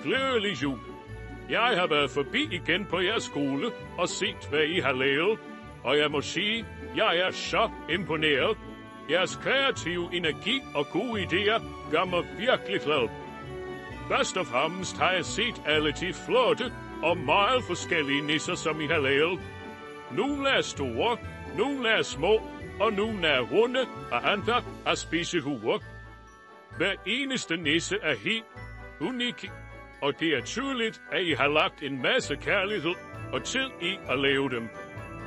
Glædelig jul. Jeg har været forbi igen på jeres skole og set, hvad I har lavet. Og jeg må sige, jeg er så imponeret. Jeres kreative energi og gode idéer gør mig virkelig glad. Først og fremmest har jeg set alle de flotte og meget forskellige nisser, som I har lavet. Nogle er store, nogle er små, og nogle er runde, og andre er spisehuer. Hver eneste nisse er helt unik, og det er tydeligt, at I har lagt en masse kærlighed og tid i at lave dem.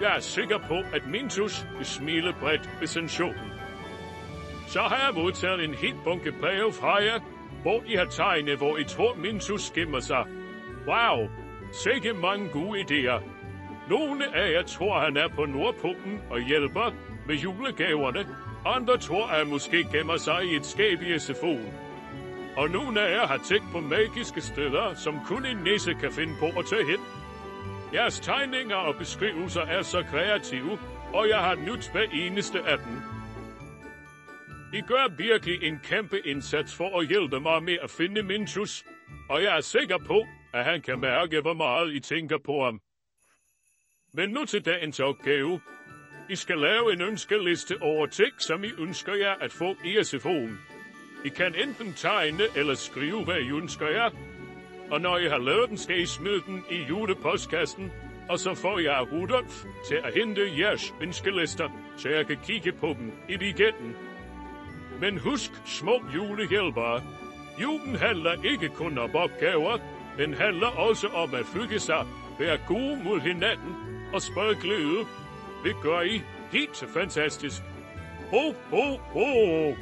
Jeg er sikker på, at Mintus vil smile bredt ved sensionen. Så har jeg modtaget en helt bunke breve fra jer, hvor I har tegnet, hvor I tror, Mintus gemmer sig. Wow, sikke mange gode idéer. Nogle af jer tror, han er på Nordpolen og hjælper med julegaverne. Andre tror, at han måske gemmer sig i et skab i SFO'en. Og nogle af jer har tænkt på magiske steder, som kun en nisse kan finde på at tage hen. Jeres tegninger og beskrivelser er så kreative, og jeg har nyt hver eneste af dem. I gør virkelig en kæmpe indsats for at hjælpe mig med at finde Mintus, og jeg er sikker på, at han kan mærke, hvor meget I tænker på ham. Men nu til dagens opgave. I skal lave en ønskeliste over ting, som I ønsker jer at få i SFO'en. I kan enten tegne eller skrive, hvad I ønsker jer. Og når I har lavet den, skal I smide den i julepostkassen, og så får jeg Rudolf til at hente jeres ønskelister, så jeg kan kigge på dem i weekenden. Men husk, små julehjælpere. Julen handler ikke kun om opgaver, men handler også om at følge sig, være gode mod hinanden og sprede glæde. Det gør I helt fantastisk. Ho, ho, ho!